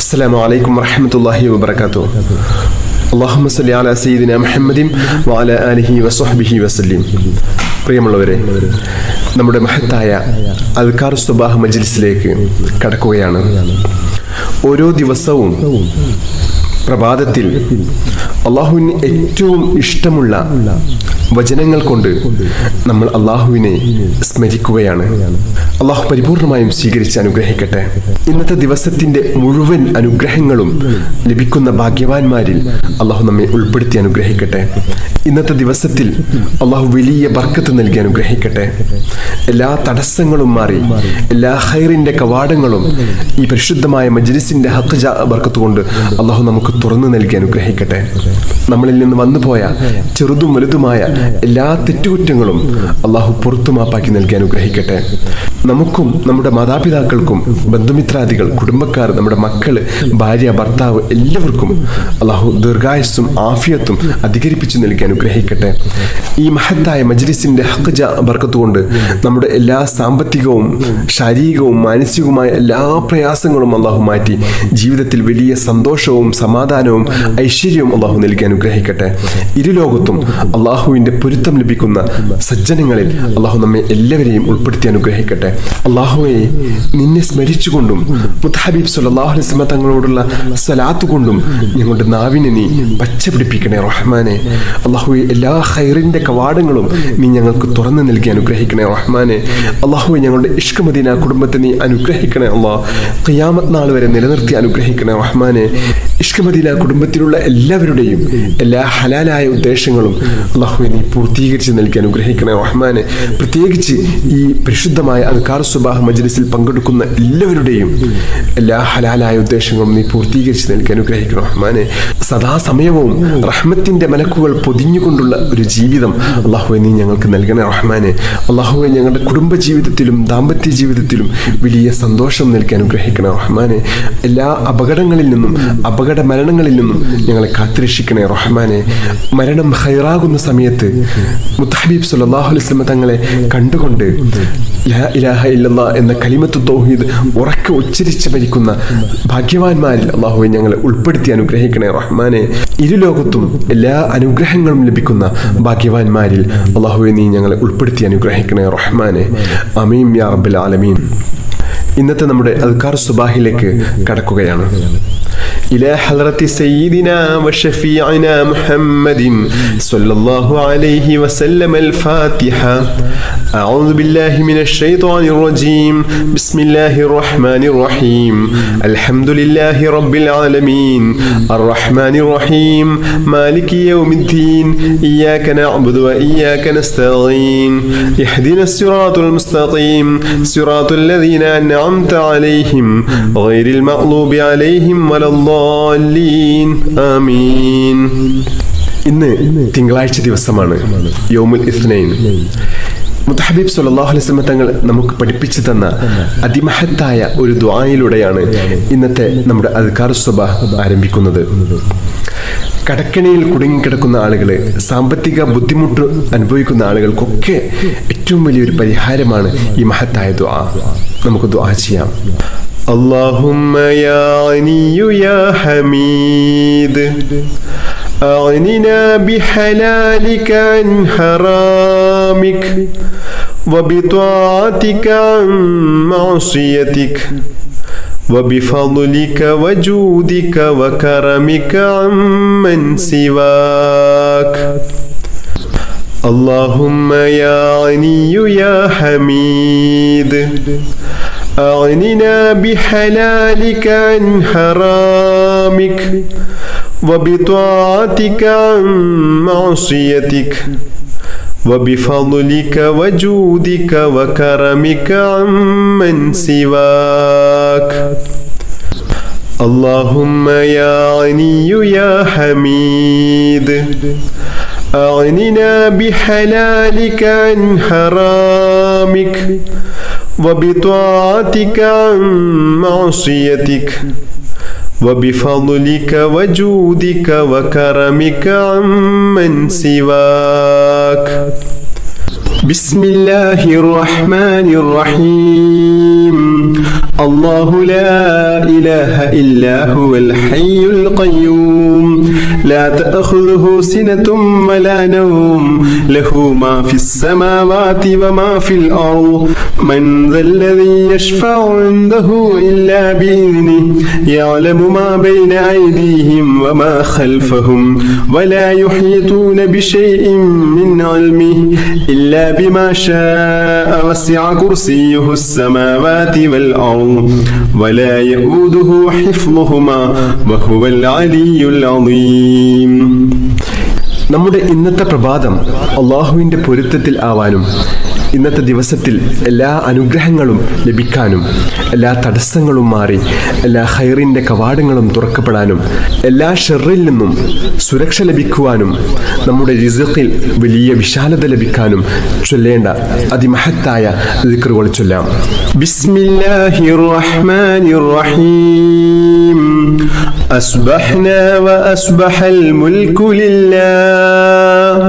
അസ്സലാമു അലൈക്കും വറഹ്മത്തുള്ളാഹി വബറകാതുഹു. അല്ലാഹുമ്മ സ്വല്ലി അലാ സയ്യിദിനാ മുഹമ്മദിൻ വഅലാ ആലിഹി വസ്വഹ്ബിഹി വസല്ലം. പ്രിയമുള്ളവരെ, നമ്മുടെ മഹത്തായ അദ്കാർ സുബാഹ് മജ്ലിസിലേക്ക് കടക്കുകയാണ്. ഓരോ ദിവസവും പ്രഭാതത്തിൽ അള്ളാഹുവിന് ഏറ്റവും ഇഷ്ടമുള്ള വചനങ്ങൾ കൊണ്ട് നമ്മൾ അള്ളാഹുവിനെ സ്മരിക്കുകയാണ്. അള്ളാഹു പരിപൂർണമായും സ്വീകരിച്ച് അനുഗ്രഹിക്കട്ടെ. ഇന്നത്തെ ദിവസത്തിന്റെ മുഴുവൻ അനുഗ്രഹങ്ങളും ലഭിക്കുന്ന ഭാഗ്യവാന്മാരിൽ അള്ളാഹു നമ്മെ ഉൾപ്പെടുത്തി അനുഗ്രഹിക്കട്ടെ. ഇന്നത്തെ ദിവസത്തിൽ അള്ളാഹു വലിയ ബർക്കത്ത് നൽകി അനുഗ്രഹിക്കട്ടെ. എല്ലാ തടസ്സങ്ങളും മാറി എല്ലാ ഖൈറിന്റെ കവാടങ്ങളും ഈ പരിശുദ്ധമായ മജ്ലിസിന്റെ ഹഖ് ബർക്കത്ത് കൊണ്ട് അള്ളാഹു നമുക്ക് തുറന്നു നൽകി അനുഗ്രഹിക്കട്ടെ. നമ്മളിൽ നിന്ന് വന്നുപോയ ചെറുതും വലുതുമായ എല്ലാ തെറ്റുകുറ്റങ്ങളും അള്ളാഹു പുറത്തു മാപ്പാക്കി നൽകി അനുഗ്രഹിക്കട്ടെ. നമുക്കും നമ്മുടെ മാതാപിതാക്കൾക്കും ബന്ധുമിത്രാദികൾ, കുടുംബക്കാർ, നമ്മുടെ മക്കള്, ഭാര്യ, ഭർത്താവ് എല്ലാവർക്കും അള്ളാഹു ദീർഘായുസ്സും ആഫിയത്തും അധികരിപ്പിച്ചു നൽകി അനുഗ്രഹിക്കട്ടെ. ഈ മഹത്തായ മജ്ലിസിന്റെ ഹഖ് ബർക്കത്ത് കൊണ്ട് നമ്മുടെ എല്ലാ സാമ്പത്തികവും ശാരീരികവും മാനസികവുമായ എല്ലാ പ്രയാസങ്ങളും അള്ളാഹു മാറ്റി ജീവിതത്തിൽ വലിയ സന്തോഷവും സമാധാനവും ഐശ്വര്യവും അള്ളാഹു നൽകി അനുഗ്രഹിക്കട്ടെ. ഇരുലോകത്തും അള്ളാഹുവിന്റെ പൊരുത്തം ലഭിക്കുന്ന സജ്ജനങ്ങളിൽ അള്ളാഹു നമ്മെ എല്ലാവരെയും ഉൾപ്പെടുത്തി അനുഗ്രഹിക്കട്ടെ. അള്ളാഹുവെ, നിന്നെ സ്മരിച്ചുകൊണ്ടും മുത്തഹബീബ് സ്വല്ലല്ലാഹു അലൈഹി വസല്ലം തങ്ങളോടുള്ള സ്വലാത്ത് കൊണ്ടും ഞങ്ങളുടെ നാവിനെ നീ പച്ചപിടിപ്പിക്കണേ റഹ്മാനെ. അള്ളാഹുവെ, എല്ലാ ഖൈറിന്റെ കവാടങ്ങളും നീ ഞങ്ങൾക്ക് തുറന്നു നൽകി അനുഗ്രഹിക്കണേ റഹ്മാനെ. അള്ളാഹുവെ, ഞങ്ങളുടെ ഇഷ്ക് മദീന കുടുംബത്തെ നീ അനുഗ്രഹിക്കണേ അള്ളാഹ്. ഖിയാമത്ത് നാൾ വരെ നിലനിർത്തി അനുഗ്രഹിക്കണേ റഹ്മാനെ. ഇഷ്ക് മദീന കുടുംബത്തിലുള്ള എല്ലാവരുടെയും എല്ലാ ഹലാലായ ഉദ്ദേശങ്ങളും അള്ളാഹുവെ നീ പൂർത്തീകരിച്ച് നൽകി അനുഗ്രഹിക്കണേ റഹ്മാനെ. പ്രത്യേകിച്ച് ഈ പരിശുദ്ധമായ അദ്കാർ സുബാഹ് മജ്ലിസിൽ പങ്കെടുക്കുന്ന എല്ലാവരുടെയും എല്ലാ ഹലാലായ ഉദ്ദേശങ്ങളും നീ പൂർത്തീകരിച്ച് നൽകി അനുഗ്രഹിക്കണം റഹ്മാനെ. സദാസമയവും റഹ്മത്തിന്റെ മലക്കുകൾ പൊതിഞ്ഞുകൊണ്ടുള്ള ഒരു ജീവിതം അള്ളാഹുവെ നീ ഞങ്ങൾക്ക് നൽകണേ റഹ്മാനെ. അള്ളാഹുവെ, ഞങ്ങളുടെ കുടുംബ ജീവിതത്തിലും ദാമ്പത്യ ജീവിതത്തിലും വലിയ സന്തോഷം നൽകി അനുഗ്രഹിക്കണേ റഹ്മാനെ. എല്ലാ അപകടങ്ങളിൽ നിന്നും അപകട മരണങ്ങളിൽ നിന്നും ഞങ്ങളെ കാത്തുരക്ഷിക്കണേ റഹ്മാനെ. മരണം ഖൈറാകുന്ന സമയത്ത് മുത്തഹബീബ് സ്വല്ലല്ലാഹു അലൈഹി വസല്ലം തങ്ങളെ കണ്ടുകൊണ്ട് ലാ ഇലാഹ ഇല്ലല്ലാഹ് എന്ന കലിമത്തു തൗഹീദ് ഉറക്കെ ഉച്ചരിച്ച് മരിക്കുന്ന ഭാഗ്യവാന്മാരിൽ അള്ളാഹുവെ ഞങ്ങളെ ഉൾപ്പെടുത്തി അനുഗ്രഹിക്കണേ റഹ്മാനെ. ഇരുലോകത്തും എല്ലാ അനുഗ്രഹങ്ങളും ലഭിക്കുന്ന ഭാഗ്യവാന്മാരിൽ അള്ളാഹുവെ നീ ഞങ്ങളെ ഉൾപ്പെടുത്തി അനുഗ്രഹിക്കണേ റഹ്മാനെ. ആമീൻ യാ റബ്ബൽ ആലമീൻ. ഇന്നത്തെ നമ്മുടെ അദ്കാർ സുബാഹിലേക്ക് കടക്കുകയാണ്. إلى حضرة سيدنا وشفيعنا محمد صلى الله عليه وسلم الفاتحة. أعوذ بالله من الشيطان الرجيم. بسم الله الرحمن الرحيم. الحمد لله رب العالمين الرحمن الرحيم مالك يوم الدين إياك نعبد وإياك نستعين اهدنا الصراط المستقيم صراط الذين أنعمت عليهم غير المغضوب عليهم ولا الضالين آمين. ഇന്ന് തിങ്കളാഴ്ച ദിവസമാണ്, യൗമുൽ ഇസ്നൈൻ. മുത്തഹബീബ് സ്വല്ലല്ലാഹു അലൈഹി വസല്ലം തങ്ങൾ നമുക്ക് പഠിപ്പിച്ചു തന്ന അതിമഹത്തായ ഒരു ദുആയിലൂടെയാണ് ഇന്നത്തെ നമ്മുടെ അദ്കാർ സുബാഹ് ആരംഭിക്കുന്നത്. കടക്കണിയിൽ കുടുങ്ങിക്കിടക്കുന്ന ആളുകൾ, സാമ്പത്തിക ബുദ്ധിമുട്ട് അനുഭവിക്കുന്ന ആളുകൾക്കൊക്കെ ഏറ്റവും വലിയൊരു പരിഹാരമാണ് ഈ മഹത്തായ ദുആ. നമുക്ക് ദുആ ചെയ്യാം. اللهم يا غني يا حميد أغننا بحلالك عن حرامك وبطاعتك عن معصيتك وبفضلك وجودك وكرمك عمن سواك. اللهم يا غني يا حميد أغننا بحلالك عن حرامك وبطاعتك عن معصيتك وبفضلك وجودك وكرمك عمن سواك. اللهم يا غني يا حميد أغننا بحلالك عن حرامك وبطاعتك عن معصيتك وبفضلك وجودك وكرمك عمن سواك. بسم الله الرحمن الرحيم. الله لا إله إلا هو الحي القيوم لا تأخذه سنة ولا نوم له ما في السماوات وما في الأرض من ذا الذي يشفع عنده إلا بإذنه يعلم ما بين أيديهم وما خلفهم ولا يحيطون بشيء من علمه إلا بما شاء وسع كرسيه السماوات والأرض ولا يؤوده حفظهما وهو العلي العظيم. നമ്മുടെ ഇന്നത്തെ പ്രഭാതം അല്ലാഹുവിൻ്റെ പൊരുത്തത്തിൽ ആവാനും ഇന്നത്തെ ദിവസത്തിൽ എല്ലാ അനുഗ്രഹങ്ങളും ലഭിക്കാനും എല്ലാ തടസ്സങ്ങളും മാറി എല്ലാ ഖൈറിൻ്റെ കവാടങ്ങളും തുറക്കപ്പെടാനും എല്ലാ ഷർറിൽ നിന്നും സുരക്ഷ ലഭിക്കുവാനും നമ്മുടെ റിസ്ഖിൽ വലിയ വിശാലത ലഭിക്കാനും ചൊല്ലേണ്ട അതിമഹത്തായ ദിക്റുകൾ ചൊല്ലാം. ബിസ്മില്ലാഹിർ റഹ്മാനിർ റഹീം. അസ്ബഹ്നാ വഅസ്ബഹൽ മുൽക്കു ലില്ലാഹ്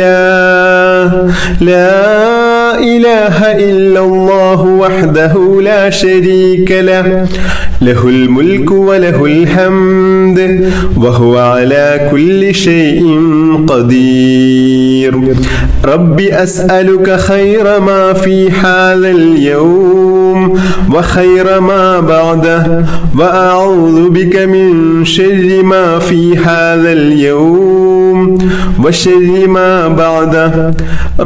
വൽഹംദുലില്ലാഹ് لا إله إلا الله وحده لا شريك له له الملك وله الحمد وهو على كل شيء قدير. رب أسألك خير ما في هذا اليوم وخير ما بعده وأعوذ بك من شر ما في هذا اليوم وشر ما بعده.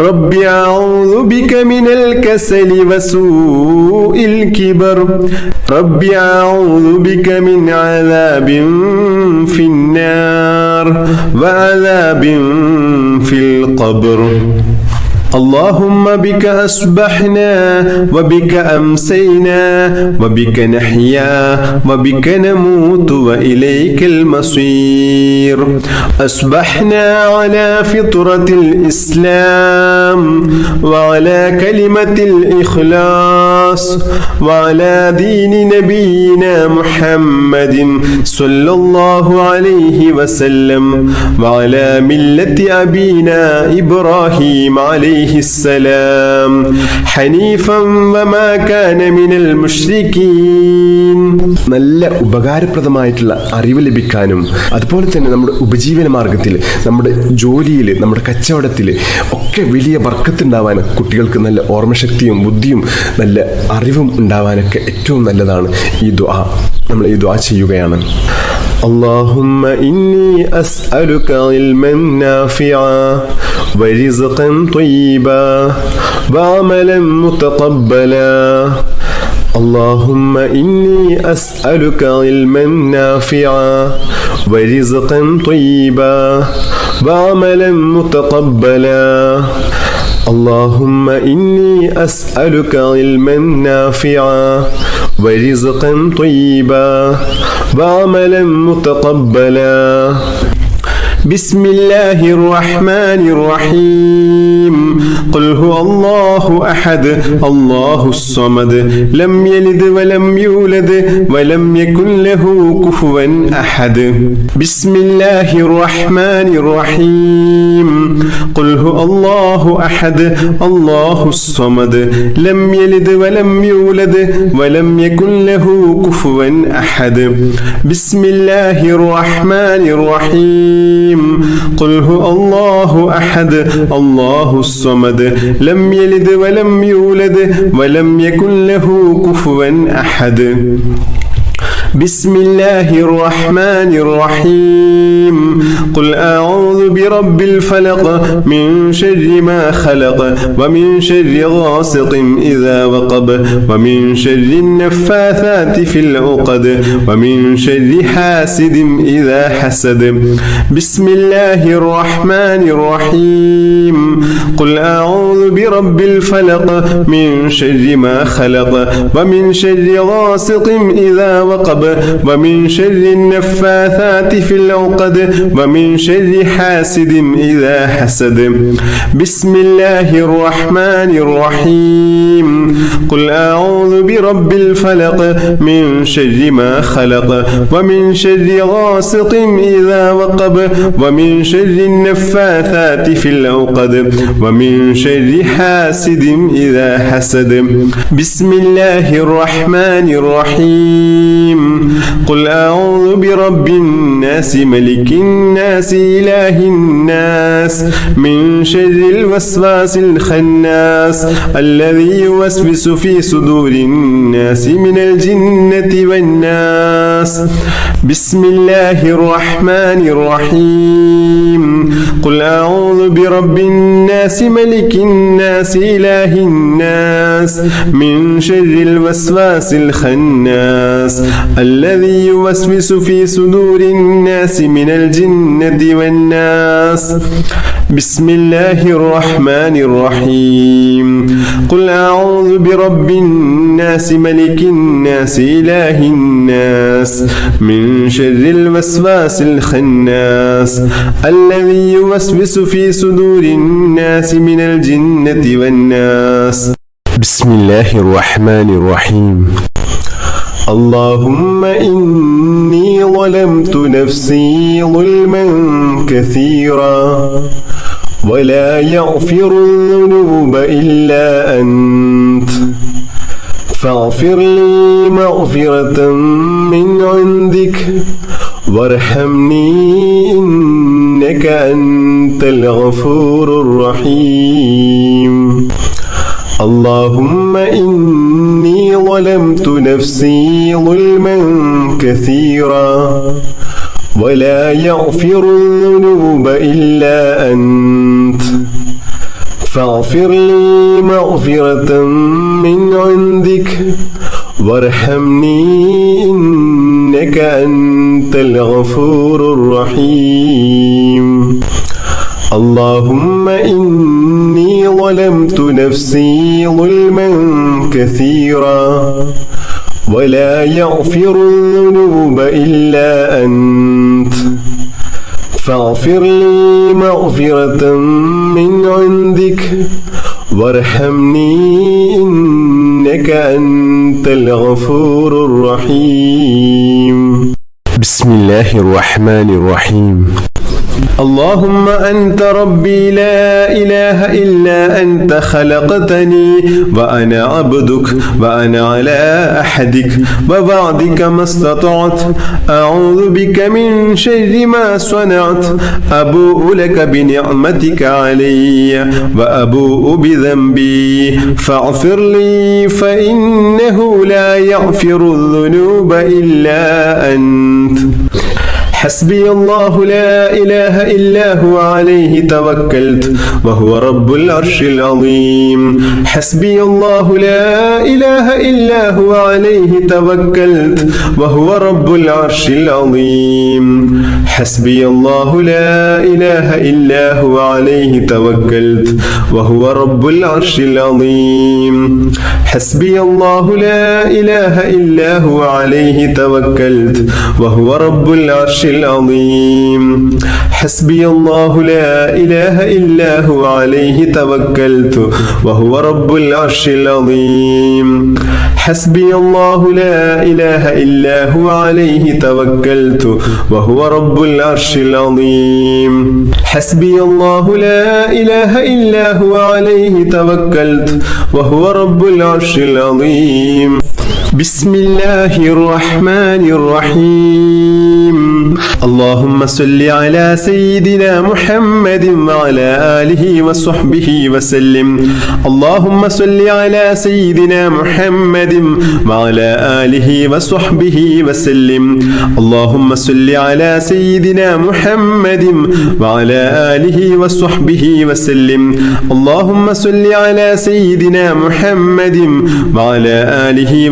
رب أعوذ بك من الكسل وسوء الكبر. رب أعوذ بك من عذاب في النار وعذاب في القبر. اللهم بك أصبحنا وبك أمسينا وبك نحيا وبك نموت وإليك المصير. أصبحنا على فطرة الإسلام وعلى كلمة الإخلاص وعلى دين نبينا محمد صلى الله عليه وسلم وعلى ملة أبينا إبراهيم عليه السلام حنيفا وما كان من المشركين. നല്ല ഉപകാരപ്രദമായിട്ടുള്ള അറിവ് ലഭിക്കാനും അതുപോലെ തന്നെ നമ്മുടെ ഉപജീവന മാർഗത്തിൽ നമ്മുടെ ജോലിയിൽ നമ്മുടെ കച്ചവടത്തിൽ ഒക്കെ വലിയ ബർക്കത്തുണ്ടാവാൻ കുട്ടികൾക്ക് നല്ല ഓർമ്മശക്തിയും ബുദ്ധിയും നല്ല അറിവും ഉണ്ടാവാനൊക്കെ ഏറ്റവും നല്ലതാണ് ഈ ദുആ. നമ്മൾ ഈ ദുആ ചെയ്യുകയാണ്. اللهم إني أسألك علما نافعا ورزقا طيبا وعملا متقبلا. اللهم إني أسألك علما نافعا ورزقا طيبا وعملا متقبلا. اللهم إني أسألك علما نافعا ورزقا طيبا وعملا متقبلا. بسم الله الرحمن الرحيم. قل هو الله أحد الله الصمد لم يلد ولم يولد ولم يكن له كفوا أحد. بسم الله الرحمن الرحيم. قل هو الله أحد الله الصمد لم يلد ولم يولد ولم يكن له كفوا أحد. بسم الله الرحمن الرحيم. قل هو الله أحد الله الصمد لم يلد ولم يولد ولم يكن له كفوا أحد. بسم الله الرحمن الرحيم. قل أعوذ برب الفلق من شر ما خلق ومن شر غاسق إذا وقب ومن شر النفاثات في العقد ومن شر حاسد إذا حسد. بسم الله الرحمن الرحيم. قل أعوذ برب الفلق من شر ما خلق ومن شر غاسق إذا وقب وقب ومن شر النفاثات في العقد ومن شر حاسد إذا حسد بسم الله الرحمن الرحيم قل أعوذ برب الفلق من شر ما خلق ومن شر غاسق إذا وقب ومن شر النفاثات في العقد ومن شر حاسد إذا حسد بسم الله الرحمن الرحيم قل أعوذ برب الناس ملك الناس إله الناس من شر الوسواس الخناس الذي يوسوس في صدور الناس من الجنة والناس بسم الله الرحمن الرحيم قل أعوذ برب الناس ملك الناس إله الناس من شر الوسواس الخناس الذي يوسوس في صدور الناس من الجنة والناس بسم الله الرحمن الرحيم قل أعوذ برب الناس ملك الناس إله الناس من شر الوسواس الخناس الذي يوسوس في صدور الناس من الجنة والناس بسم الله الرحمن الرحيم اللهم إني ظلمت نفسي ظلما كثيرا ولا يغفر الذنوب إلا أنت فاغفر لي مغفرة من عندك وارحمني إنك أنت الغفور الرحيم اللهم إني ظلمت نفسي ظلما كثيرا ولا يغفر الذنوب إلا أنت فاغفر لي مغفرة من عندك وارحمني إنك أنت الغفور الرحيم اللهم إني ظلمت نفسي ظلما كثيرا ولا يغفر الذنوب إلا أنت فاغفر لي مغفرة من عندك وارحمني إنك أنت الغفور الرحيم بسم الله الرحمن الرحيم اللهم أنت ربي لا إله إلا أنت خلقتني وأنا عبدك وأنا على أحدك ووعدك ما استطعت أعوذ بك من شر ما صنعت أبوء لك بنعمتك علي وأبوء بذنبي فاغفر لي فإنه لا يغفر الذنوب إلا أنت حسبي الله لا إله إلا هو عليه توكلت وهو رب العرش العظيم حسبي الله لا إله إلا هو عليه توكلت وهو رب العرش العظيم حسبي الله لا إله إلا هو عليه توكلت وهو رب العرش العظيم حسبي الله لا إله إلا هو عليه توكلت وهو رب العرش العظيم حسبي الله لا إله إلا هو عليه توكلت وهو رب العرش العظيم حسبي الله لا إله إلا هو عليه توكلت وهو رب العرش العظيم حسبي الله لا إله إلا هو عليه توكلت وهو رب العرش العظيم بسم الله الرحمن الرحيم اللهم صل على سيدنا محمد وعلى آله وصحبه وسلم اللهم صل على سيدنا محمد وعلى آله وصحبه وسلم اللهم صل على سيدنا محمد وعلى آله وصحبه وسلم اللهم صل على سيدنا محمد وعلى آله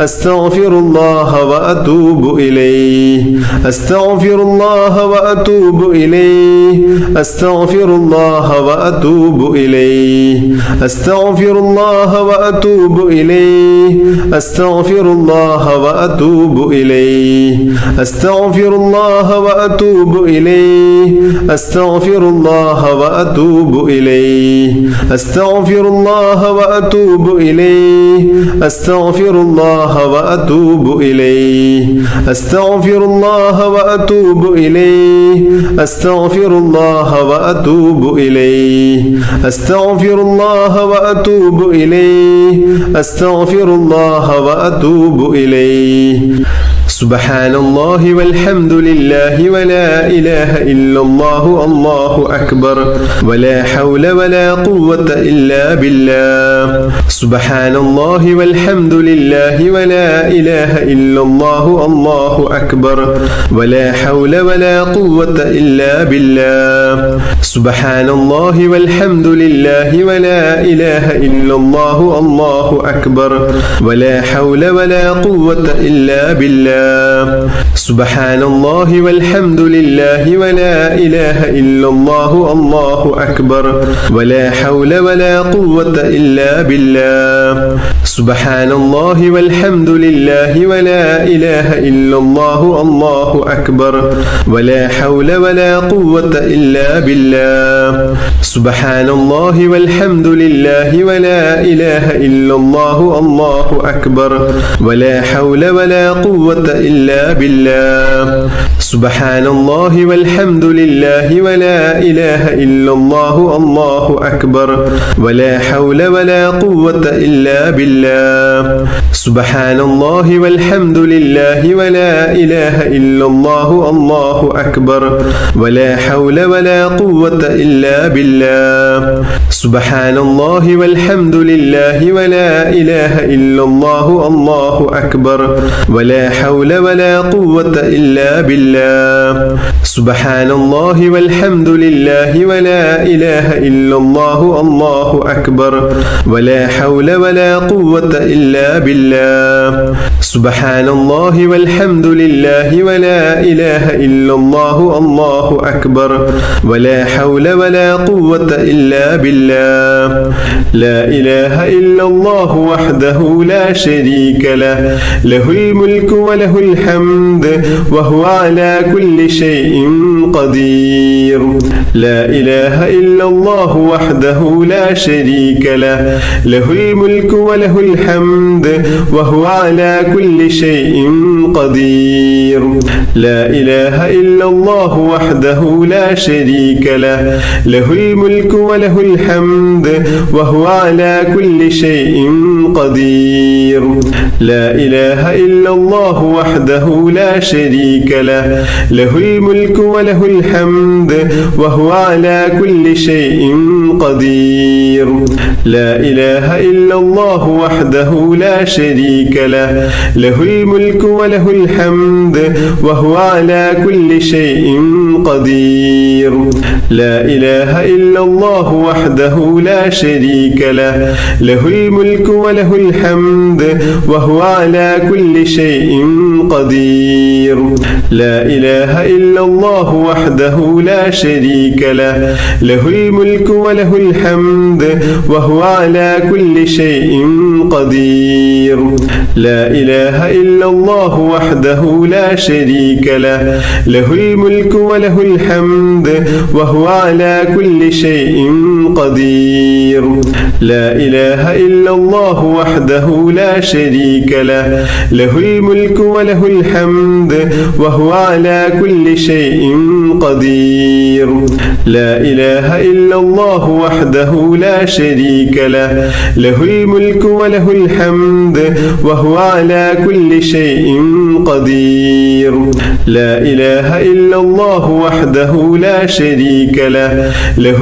أستغفر الله وأتوب إليه أستغفر الله وأتوب إليه أستغفر الله وأتوب إليه أستغفر الله وأتوب إليه أستغفر الله وأتوب إليه أستغفر الله وأتوب إليه أستغفر الله وأتوب إليه أستغفر الله وأتوب إليه أستغفر الله وأتوب إليه أستغفر الله وأتوب إليه أستغفر الله وأتوب إليه أستغفر الله وأتوب إليه أستغفر الله وأتوب إليه سبحان الله والحمد لله ولا إله إلا الله الله أكبر ولا حول ولا قوة إلا بالله سبحان الله والحمد لله ولا إله إلا الله الله أكبر ولا حول ولا قوة إلا بالله سبحان الله والحمد لله ولا إله إلا الله الله أكبر ولا حول ولا قوة إلا بالله سبحان الله والحمد لله ولا إله إلا الله الله أكبر ولا حول ولا قوة إلا بالله سبحان الله والحمد لله ولا إله إلا الله الله أكبر ولا حول ولا قوة إلا بالله سبحان الله والحمد لله ولا إله إلا الله الله أكبر ولا حول ولا قوة إلا بالله سبحان الله والحمد لله ولا إله إلا الله الله أكبر ولا حول ولا قوة إلا بالله سبحان الله والحمد لله ولا إله إلا الله الله أكبر ولا حول ولا قوة إلا بالله سبحان الله والحمد لله ولا إله إلا الله الله أكبر ولا حول ولا قوة إلا بالله سبحان الله والحمد لله ولا إله إلا الله الله أكبر ولا حول ولا قوة إلا بالله سبحان الله والحمد لله ولا إله إلا الله الله أكبر ولا حول ولا قوة إلا بالله لا إله إلا الله وحده لا شريك له له الملك وله الحمد وهو على كل شيء قدير لا إله إلا الله وحده لا شريك له له الملك وله الحمد وهو على كل شيء قدير لا إله إلا الله وحده لا شريك له له الملك وله الحمد وهو على كل شيء قدير لا إله إلا الله وحده لا شريك له له الملك وله الحمد وهو على كل شيء قدير لا إله إلا الله وحده لا شريك له له الملك وله الحمد وهو على كل شيء قدير لا إله إلا الله وحده لا شريك له له الملك وله الحمد وهو على كل شيء قدير لا إله إلا الله وحده لا شريك له له الملك وله الحمد وهو على كل شيء قدير لا إله إلا الله وحده لا شريك له له الملك وله الحمد وهو على كل شيء قدير لا إله إلا الله وحده لا شريك له له الملك وله الحمد وهو على كل شيء قدير لا إله إلا الله وحده لا شريك له له الملك وله الحمد وهو على كل شيء قدير لا إله إلا الله وحده لا شريك له له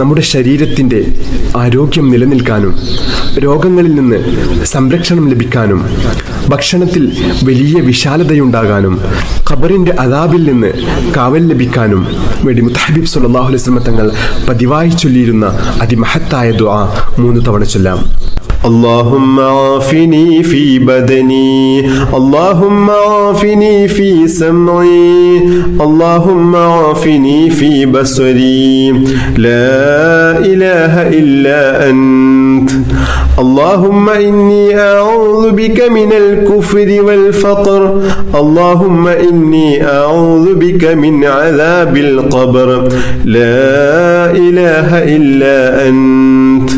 നമ്മുടെ ശരീരത്തിൻ്റെ ആരോഗ്യം നിലനിൽക്കാനും രോഗങ്ങളിൽ നിന്ന് സംരക്ഷണം ലഭിക്കാനും ഭക്ഷണത്തിൽ വലിയ വിശാലതയുണ്ടാകാനും ഖബറിൻ്റെ അദാബിൽ നിന്ന് കാവൽ ലഭിക്കാനും വേണ്ടി മുത്തഹബീബ് സല്ലല്ലാഹു അലൈഹി വസല്ലം തങ്ങൾ പതിവായി ചൊല്ലിയിരുന്ന അതിമഹത്തായ ദുആ 3 തവണ ചൊല്ലാം. اللهم عافني في بدني اللهم عافني في سمعي اللهم عافني في بصري لا إله إلا أنت اللهم إني أعوذ بك من الكفر والفقر اللهم إني أعوذ بك من عذاب القبر لا إله إلا أنت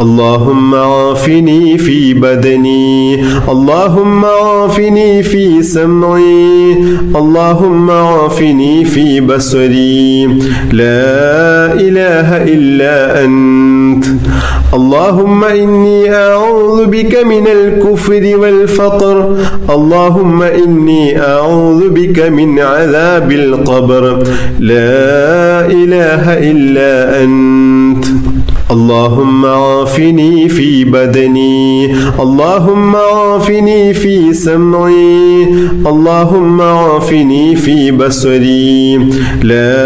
اللهم عافني في بدني اللهم عافني في سمعي اللهم عافني في بصري لا إله إلا أنت اللهم إني أعوذ بك من الكفر والفقر اللهم إني أعوذ بك من عذاب القبر لا إله إلا أنت اللهم عافني في بدني اللهم عافني في سمعي اللهم عافني في بصري لا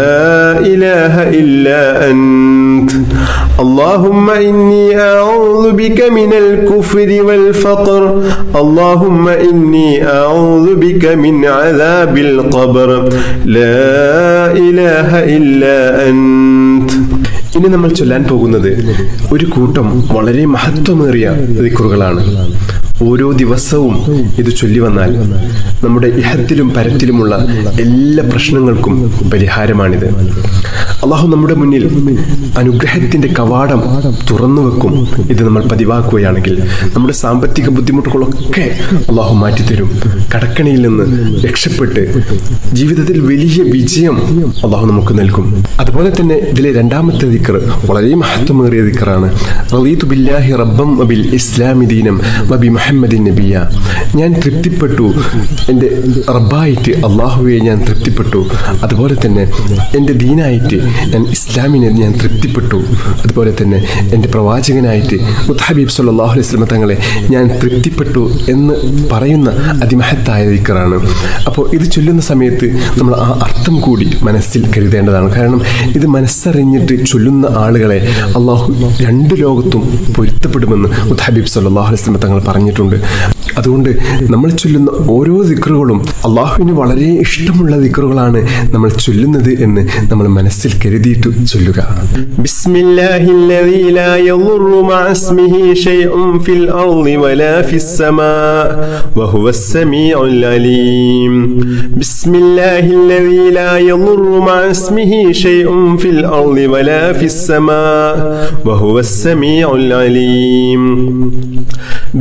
إله إلا أنت اللهم إني أعوذ بك من الكفر والفقر اللهم إني أعوذ بك من عذاب القبر لا إله إلا أنت. ഇനി നമ്മൾ ചൊല്ലാൻ പോകുന്നത് ഒരു കൂട്ടം വളരെ മഹത്വമേറിയ ദിക്റുകളാണ്. ഓരോ ദിവസവും ഇത് ചൊല്ലി വന്നാൽ നമ്മുടെ ഇഹത്തിലും പരത്തിലുമുള്ള എല്ലാ പ്രശ്നങ്ങൾക്കും പരിഹാരമാണിത്. അള്ളാഹു നമ്മുടെ മുന്നിൽ അനുഗ്രഹത്തിന്റെ കവാടം തുറന്നു വെക്കും. ഇത് നമ്മൾ പതിവാക്കുകയാണെങ്കിൽ നമ്മുടെ സാമ്പത്തിക ബുദ്ധിമുട്ടുകളൊക്കെ അള്ളാഹു മാറ്റിത്തരും. കടക്കണിയിൽ നിന്ന് രക്ഷപ്പെട്ട് ജീവിതത്തിൽ വലിയ വിജയം അള്ളാഹു നമുക്ക് നൽകും. അതുപോലെ തന്നെ ഇതിലെ രണ്ടാമത്തെ ദിക്ർ വളരെ മഹത്വമേറിയ ദിക്റാണ്. റളീതു ബില്ലാഹി റബ്ബൻ വബിൽ ഇസ്ലാമി ദീനം വബി മുഹമ്മദിൻ നബിയ. ഞാൻ തൃപ്തിപ്പെട്ടു, എൻ്റെ റബ്ബായിട്ട് അള്ളാഹുവെ ഞാൻ തൃപ്തിപ്പെട്ടു. അതുപോലെ തന്നെ എൻ്റെ ദീനായിട്ട് ഞാൻ ഇസ്ലാമിനെ ഞാൻ തൃപ്തിപ്പെട്ടു. അതുപോലെ തന്നെ എൻ്റെ പ്രവാചകനായിട്ട് മുത്തഹബീബ് സല്ലല്ലാഹു അലൈഹി വസല്ലം തങ്ങളെ ഞാൻ തൃപ്തിപ്പെട്ടു എന്ന് പറയുന്ന അതിമഹത്തായ ദിക്റാണ്. അപ്പോൾ ഇത് ചൊല്ലുന്ന സമയത്ത് നമ്മൾ ആ അർത്ഥം കൂടി മനസ്സിൽ കരുതേണ്ടതാണ്. കാരണം ഇത് മനസ്സറിഞ്ഞിട്ട് ചൊല്ലുന്ന ആളുകളെ അള്ളാഹു 2 ലോകത്തും പൊരുത്തപ്പെടുമെന്ന് മുത്തഹബീബ് സല്ലല്ലാഹു അലൈഹി വസല്ലം തങ്ങൾ പറഞ്ഞിട്ടുണ്ട്. അതുകൊണ്ട് നമ്മൾ ചൊല്ലുന്ന ഓരോ ദിക്റുകളും അള്ളാഹുവിന് വളരെ ഇഷ്ടമുള്ള ദിക്റുകളാണ് നമ്മൾ ചൊല്ലുന്നത് എന്ന് നമ്മൾ മനസ്സിൽ കരുതിയിട്ട് ചൊല്ലുക. ബിസ്മില്ലാഹില്ലദീ ലാ യദുറു മഅ ഇസ്മിഹി ശൈഉൻ ഫിൽ അർളി വലാ ഫിസ് സമാഇ വഹുവസ് സമീഉൽ അലീം. ബിസ്മില്ലാഹില്ലദീ ലാ യദുറു മഅ ഇസ്മിഹി ശൈഉൻ ഫിൽ അർളി വലാ ഫിസ് സമാഇ വഹുവസ് സമീഉൽ അലീം.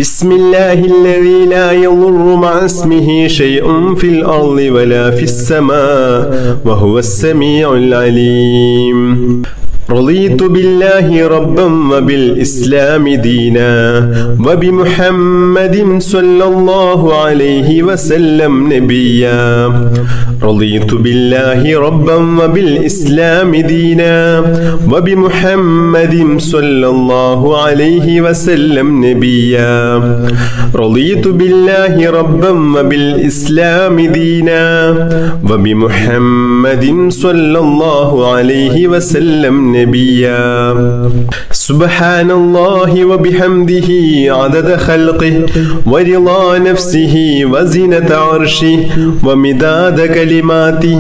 ബിസ്മില്ലാഹില്ലദീ ലാ യദുറു മഅ ഇസ്മിഹി ശൈഉൻ ഫിൽ അർളി വലാ ഫിസ് സമാഇ വഹുവസ് സമീഉൽ അലീം. رضيت بالله ربا وبالإسلام دينا وبمحمد صلى الله عليه وسلم نبيا. رضيت بالله ربا وبالإسلام دينا وبمحمد صلى الله عليه وسلم نبيا. رضيت بالله ربا وبالإسلام دينا وبمحمد صلى الله عليه وسلم نبيا. سبحان الله وبحمده عدد خلقه ورضا نفسه وزنة عرشه ومداد كلماته.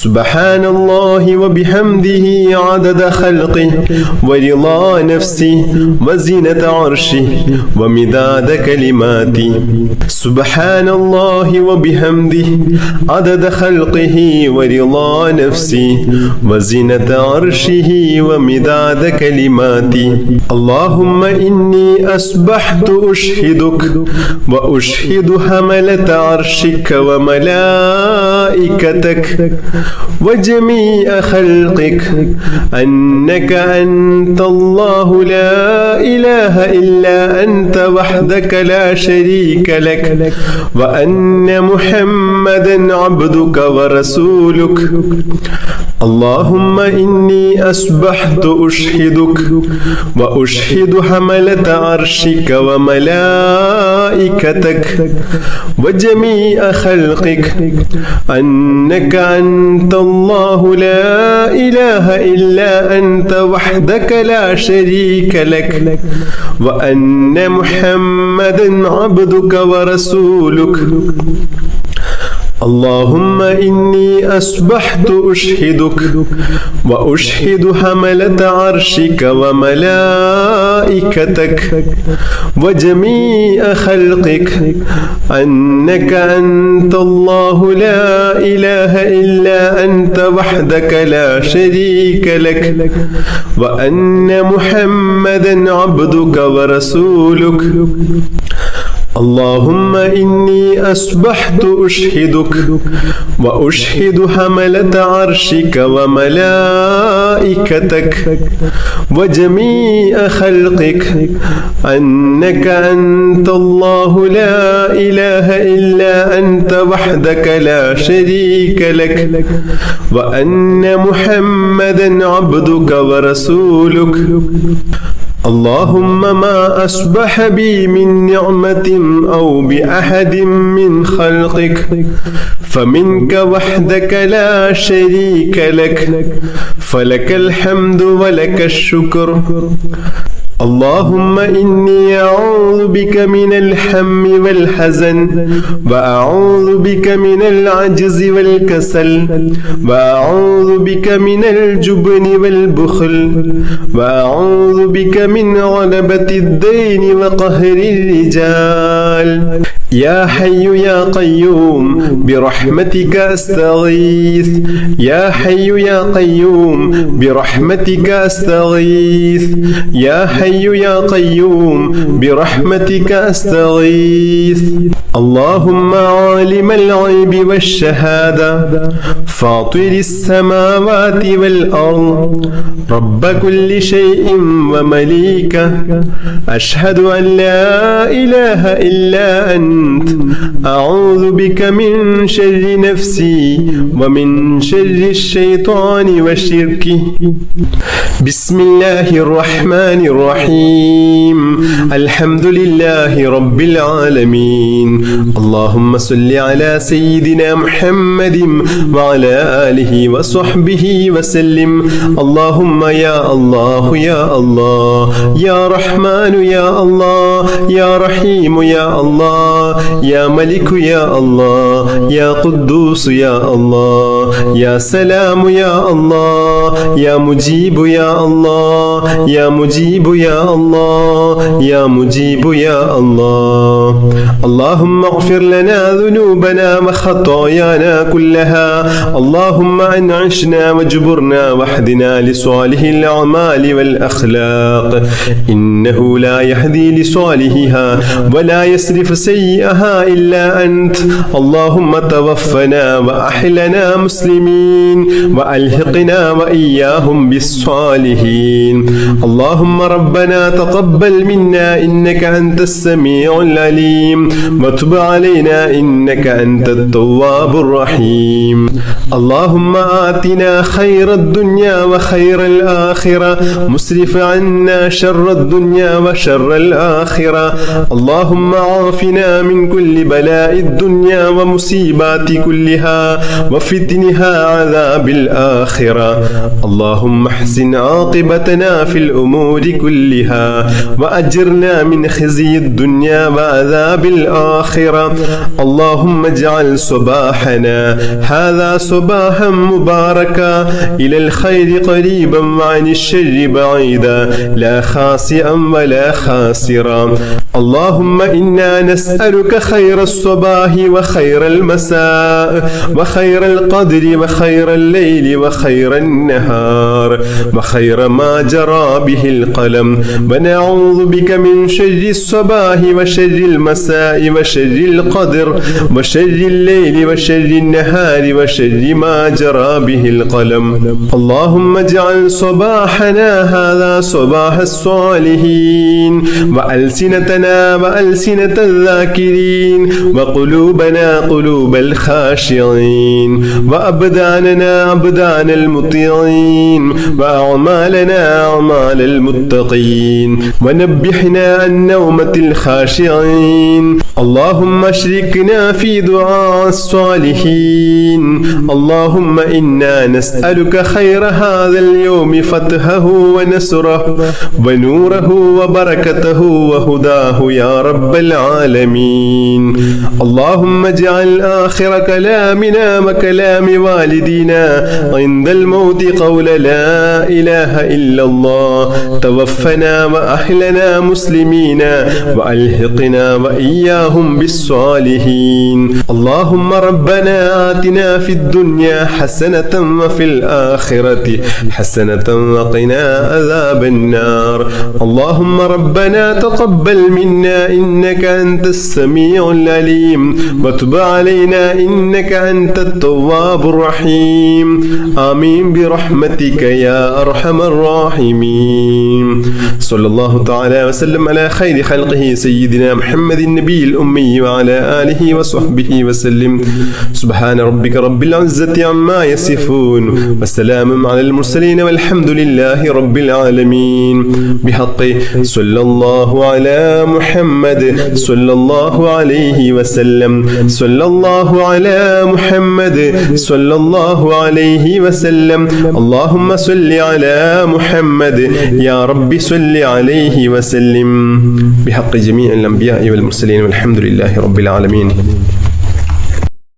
سبحان الله وبحمده عدد خلقه ورضا نفسه وزنة عرشه ومداد كلماته. سبحان الله وبحمده عدد خلقه ورضا نفسه وزنة عرشه ومداد كلماتي. اللهم إني أصبحت أشهدك وأشهد حملة عرشك وملائكتك وجميع خلقك أنك أنت الله لا إله إلا أنت وحدك لا شريك لك وأن محمدا عبدك ورسولك. اللهم إني أسألك أصبحت أشهدك وأشهد حملة عرشك وملائكتك وجميع خلقك أنك أنت الله لا إله إلا أنت وحدك لا شريك لك وأن محمدا عبدك ورسولك. اللهم إني أصبحت أشهدك وأشهد حملة عرشك وملائكتك وجميع خلقك أنك أنت الله لا إله إلا أنت وحدك لا شريك لك وأن محمدا عبدك ورسولك. اللهم إني أصبحت أشهدك وأشهد حملة عرشك وملائكتك وجميع خلقك أنك أنت الله لا إله إلا أنت وحدك لا شريك لك وأن محمدا عبدك ورسولك. اللهم ما أصبح بي من نعمة أو بأحد من خلقك فمنك وحدك لا شريك لك فلك الحمد ولك الشكر. اللهم إني أعوذ بك من الهم والحزن وأعوذ بك من العجز والكسل وأعوذ بك من الجبن والبخل وأعوذ بك من غلبة الدين وقهر الرجال. يا حي يا قيوم برحمتك أستغيث. يا حي يا قيوم برحمتك أستغيث. يا حي يا قيوم برحمتك أستغيث. اللهم عالم الغيب والشهادة فاطر السماوات والأرض رب كل شيء ومليكه أشهد أن لا إله إلا أنت أعوذ بك من شر نفسي ومن شر الشيطان وشركه. بسم الله الرحمن الرحيم الحمد لله رب العالمين. اللهم صل على سيدنا محمد وعلى آله وصحبه وسلم. اللهم يا الله يا الله يا رحمن يا الله يا رحيم يا الله يا ملك يا الله يا قدوس يا الله يا سلام يا الله يا مجيب يا الله يا مجيب يا الله يا مجيب يا الله. اللهم اغفر لنا ذنوبنا وخطايانا كلها. اللهم أنعشنا واجبرنا واهدنا لصالح الأعمال والأخلاق إنه لا يهدي لصالحها ولا يصرف سيئها إلا أنت. اللهم توفنا وأحلنا مسلمين وألحقنا وإياهم بالصالحين. اللهم ربنا تقبل منا إنك أنت السميع العليم وتب علينا إنك أنت التواب الرحيم. اللهم آتنا خير الدنيا وخير الآخرة مسرف عنا شر الدنيا وشر الآخرة. اللهم عافنا من كل بلاء الدنيا ومصيبات كلها وفتنها عذاب الآخرة. اللهم احسن عاقبتنا في الأمور كلها وأجرنا من خزي الدنيا وعذاب الآخرة. اللهم اجعل صباحنا هذا صباحا مباركا إلى الخير قريبا وعن الشر بعيدا لا خاسئا ولا خاسرا. اللهم إنا نسألك خير الصباح وخير المساء وخير القدر وخير الليل وخير النهار وخير ما جرى به القلم ونعوذ بك من شر الصباح وشر المساء وشر وشر القدر وشر الليل وشر النهار وشر ما جرى به القلم. اللهم اجعل صباحنا هذا صباح الصالحين، وألسنتنا وألسنة الذاكرين، وقلوبنا قلوب الخاشعين، وأبداننا أبدان المطيعين، وأعمالنا أعمال المتقين، ونبحنا عن نومة الخاشعين. اللهم اشركنا في دعاء الصالحين. اللهم إنا نسألك خير هذا اليوم، فتحه ونصره ونوره وبركته وهداه يا رب العالمين. اللهم اجعل آخر كلامنا وكلام والدينا عند الموت قول لا إله إلا الله. توفنا وأهلنا مسلمين وألحقنا وإياهم بالصالحين. اللهم ربنا آتنا في الدنيا حسنة وفي الآخرة حسنة وقنا عذاب النار. اللهم ربنا تقبل منا إنك أنت السميع العليم، وتب علينا إنك أنت التواب الرحيم. آمين برحمتك يا أرحم الراحمين. صلى الله تعالى وسلم على خير خلقه سيدنا محمد النبي الأمي وعلى آله وصحبه وسلم. سبحان ربك رب العزة عما يصفون، وسلام على المرسلين، والحمد لله رب العالمين. بحق صلى الله على محمد صلى الله عليه وسلم. صلى الله على محمد صلى الله عليه وسلم. اللهم صل على محمد يا رب صل عليه وسلم. بحق جميع الأنبياء والمرسلين، والحمد لله رب العالمين.